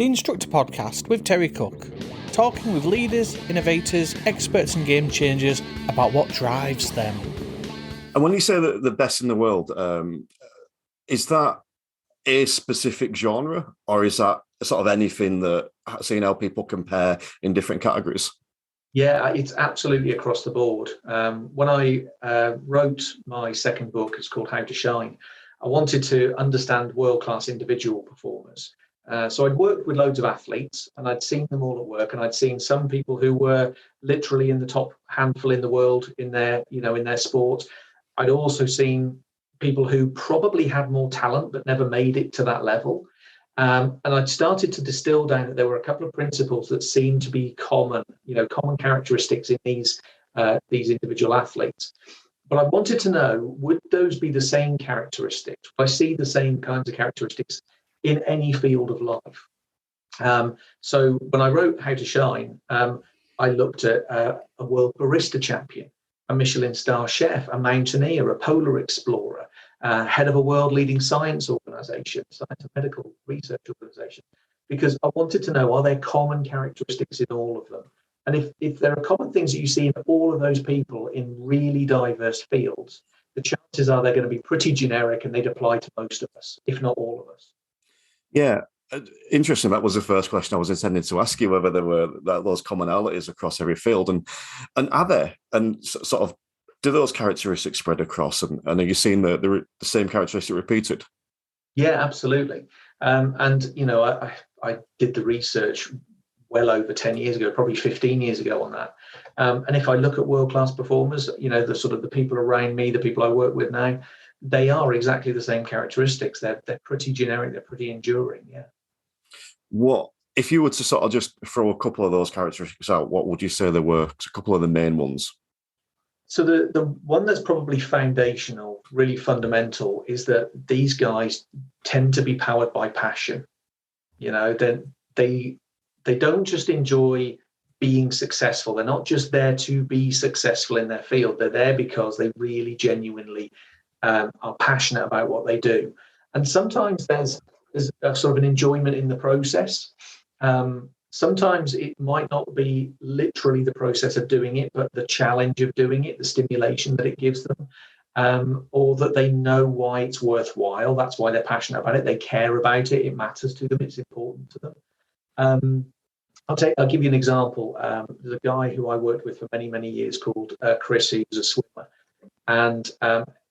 the Instructor Podcast with Terry Cook, talking with leaders, innovators, experts and game changers about what drives them. And when you say that the best in the world, is that a specific genre, or is that sort of anything that, seeing how people compare in different categories? Yeah, it's absolutely across the board. When I wrote my second book, it's called How to Shine, I wanted to understand world-class individual performers. So I'd worked with loads of athletes and I'd seen them all at work, and I'd seen some people who were literally in the top handful in the world in their sport. I'd also seen people who probably had more talent but never made it to that level. And I'd started to distill down that there were a couple of principles that seemed to be common characteristics in these individual athletes. But I wanted to know, would those be the same characteristics? Would I see the same kinds of characteristics in any field of life? So when I wrote How to Shine, I looked at a world barista champion, a Michelin star chef, a mountaineer, a polar explorer, head of a world-leading science organization, science and medical research organization, because I wanted to know, are there common characteristics in all of them? And if there are common things that you see in all of those people in really diverse fields, the chances are they're going to be pretty generic and they'd apply to most of us, if not all of us. Yeah, interesting. That was the first question I was intending to ask you, whether there were those commonalities across every field, and are there, and sort of, do those characteristics spread across, and are you seeing the same characteristic repeated? Yeah, absolutely. I did the research well over 10 years ago, probably 15 years ago on that. And if I look at world-class performers, the people around me, the people I work with now, they are exactly the same characteristics. They're pretty generic, they're pretty enduring, yeah. What, if you were to sort of just throw a couple of those characteristics out, what would you say there were a couple of the main ones? So the one that's probably foundational, really fundamental, is that these guys tend to be powered by passion. They don't just enjoy being successful. They're not just there to be successful in their field. They're there because they really genuinely are passionate about what they do. And sometimes there's a sort of an enjoyment in the process. Sometimes it might not be literally the process of doing it, but the challenge of doing it, the stimulation that it gives them, or that they know why it's worthwhile. That's why they're passionate about it. They care about it. It matters to them. It's important to them. I'll give you an example. There's a guy who I worked with for many, many years called Chris. He was a swimmer. And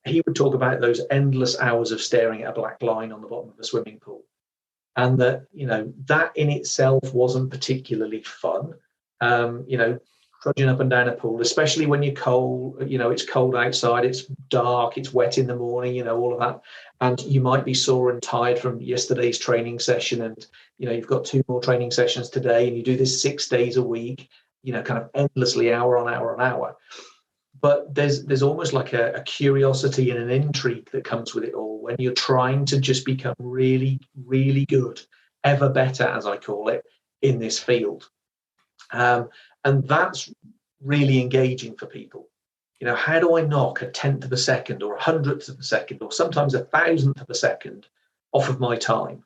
he would talk about those endless hours of staring at a black line on the bottom of a swimming pool. And that in itself wasn't particularly fun. Trudging up and down a pool, especially when you're cold, it's cold outside, it's dark, it's wet in the morning, all of that. And you might be sore and tired from yesterday's training session. And, you've got 2 more training sessions today, and you do this 6 days a week, kind of endlessly, hour on hour on hour. But there's almost like a curiosity and an intrigue that comes with it all when you're trying to just become really, really good, ever better, as I call it, in this field. And that's really engaging for people. How do I knock a 10th of a second or 100th of a second or sometimes 1,000th of a second off of my time?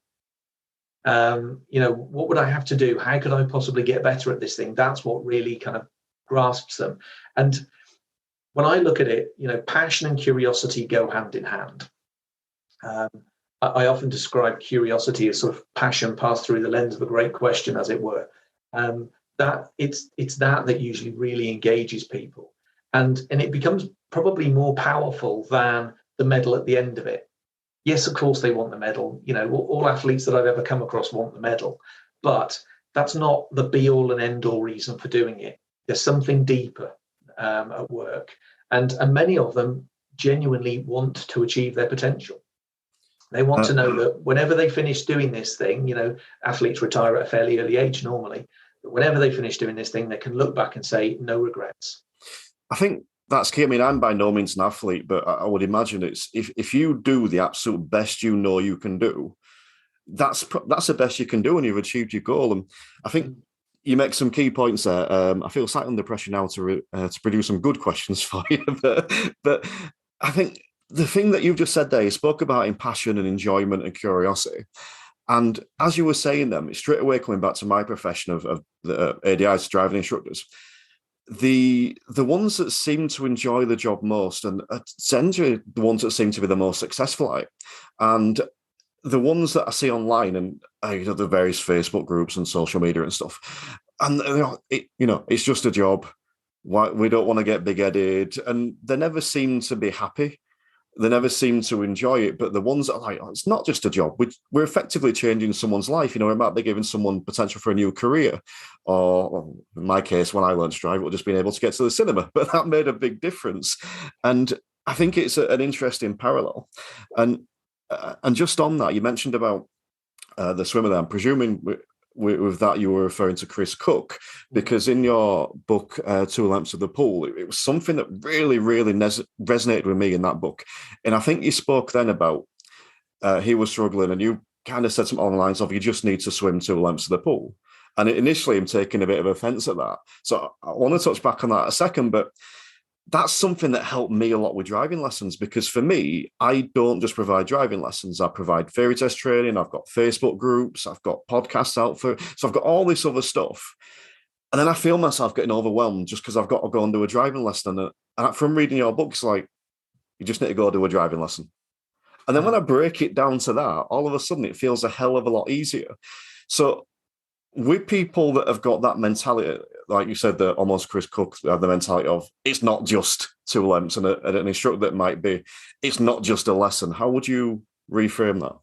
What would I have to do? How could I possibly get better at this thing? That's what really kind of grasps them. And when I look at it, passion and curiosity go hand in hand. I often describe curiosity as sort of passion passed through the lens of a great question, as it were. That it's that usually really engages people, and it becomes probably more powerful than the medal at the end of it. Yes, of course they want the medal. All athletes that I've ever come across want the medal, but that's not the be all and end all reason for doing it. There's something deeper at work, and many of them genuinely want to achieve their potential. They want to know that whenever they finish doing this thing, athletes retire at a fairly early age normally, but whenever they finish doing this thing, they can look back and say no regrets. I think that's key. I mean, I'm by no means an athlete, but I would imagine it's if you do the absolute best you can do, that's the best you can do, and you've achieved your goal. And I think you make some key points there. I feel slightly under pressure now to produce some good questions for you, but I think the thing that you've just said there, you spoke about in passion and enjoyment and curiosity. And as you were saying them, it's straight away coming back to my profession of the ADIs, driving instructors. The ones that seem to enjoy the job most and essentially the ones that seem to be the most successful at it. And the ones that I see online and the various Facebook groups and social media and stuff, and it's just a job. Why we don't want to get big-headed, and they never seem to be happy. They never seem to enjoy it. But the ones that are like, it's not just a job. We're effectively changing someone's life. We might be giving someone potential for a new career, or well, in my case, when I learned to drive, it was just being able to get to the cinema. But that made a big difference, and I think it's an interesting parallel. And just on that, you mentioned about the swimmer there. I'm presuming with that you were referring to Chris Cook, because in your book, Two Lamps of the Pool, it was something that really, really resonated with me in that book. And I think you spoke then about he was struggling, and you kind of said something along the lines of, you just need to swim 2 lengths of the pool. And initially I'm taking a bit of offence at that. So I want to touch back on that a second, but that's something that helped me a lot with driving lessons, because for me, I don't just provide driving lessons. I provide theory test training. I've got Facebook groups. I've got podcasts out so I've got all this other stuff. And then I feel myself getting overwhelmed just because I've got to go and do a driving lesson. And from reading your books, like, you just need to go do a driving lesson. And then when I break it down to that, all of a sudden it feels a hell of a lot easier. So with people that have got that mentality, like you said, that almost Chris Cook have the mentality of, it's not just 2 lengths, and an instructor that might be, it's not just a lesson. How would you reframe that?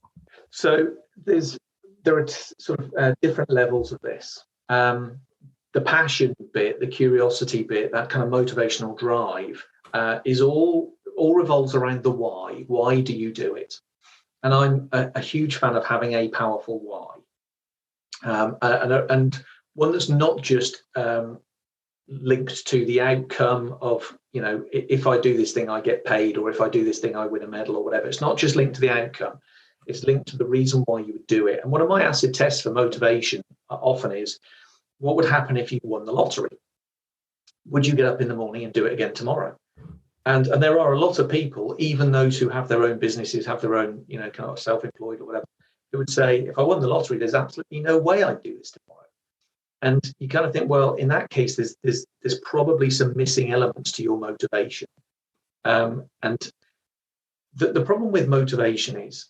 So there are sort of different levels of this. The passion bit, the curiosity bit, that kind of motivational drive is all revolves around the why. Why do you do it? And I'm a huge fan of having a powerful why. And one that's not just linked to the outcome of, if I do this thing, I get paid, or if I do this thing, I win a medal or whatever. It's not just linked to the outcome. It's linked to the reason why you would do it. And one of my acid tests for motivation often is, what would happen if you won the lottery? Would you get up in the morning and do it again tomorrow? And there are a lot of people, even those who have their own businesses, have their own, kind of self-employed or whatever, who would say, if I won the lottery, there's absolutely no way I'd do this tomorrow. And you kind of think, well, in that case, there's probably some missing elements to your motivation. And the problem with motivation is,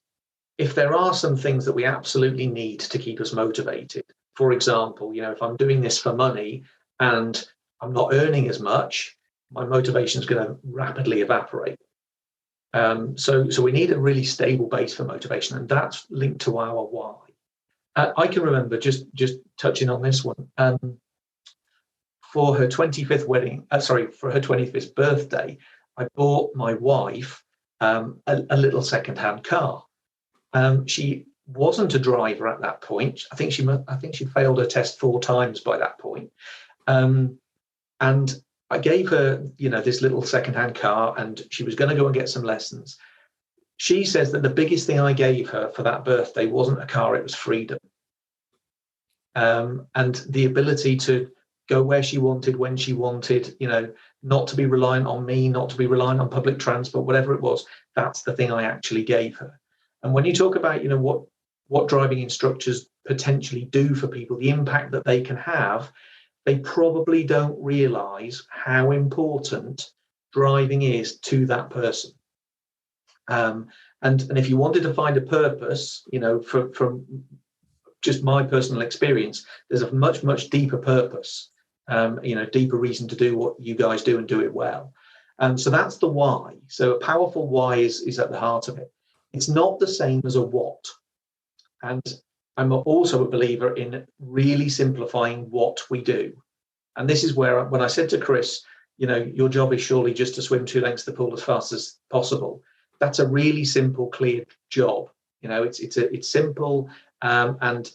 if there are some things that we absolutely need to keep us motivated, for example, if I'm doing this for money and I'm not earning as much, my motivation is going to rapidly evaporate. So we need a really stable base for motivation, and that's linked to our why. I can remember, just touching on this one, for her 25th for her 25th birthday, I bought my wife a little second-hand car. She wasn't a driver at that point. I think she failed her test 4 times by that point. And I gave her, this little second-hand car, and she was going to go and get some lessons. She says that the biggest thing I gave her for that birthday wasn't a car, it was freedom. And the ability to go where she wanted, when she wanted, not to be reliant on me, not to be reliant on public transport, whatever it was. That's the thing I actually gave her. And when you talk about, what driving instructors potentially do for people, the impact that they can have, they probably don't realize how important driving is to that person. And if you wanted to find a purpose, from just my personal experience, there's a much, much deeper purpose, deeper reason to do what you guys do and do it well. So that's the why. So a powerful why is at the heart of it. It's not the same as a what. And I'm also a believer in really simplifying what we do. And this is where, when I said to Chris, your job is surely just to swim 2 lengths of the pool as fast as possible. That's a really simple, clear job. It's simple. And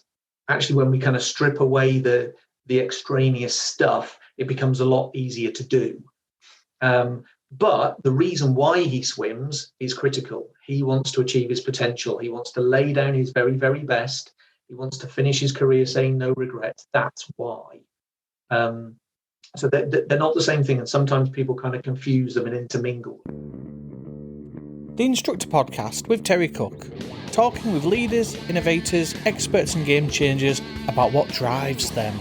actually, when we kind of strip away the extraneous stuff, it becomes a lot easier to do. But the reason why he swims is critical. He wants to achieve his potential. He wants to lay down his very, very best. He wants to finish his career saying no regrets. That's why. So they're not the same thing. And sometimes people kind of confuse them and intermingle. the Instructor Podcast with Terry Cook, talking with leaders, innovators, experts and game changers about what drives them.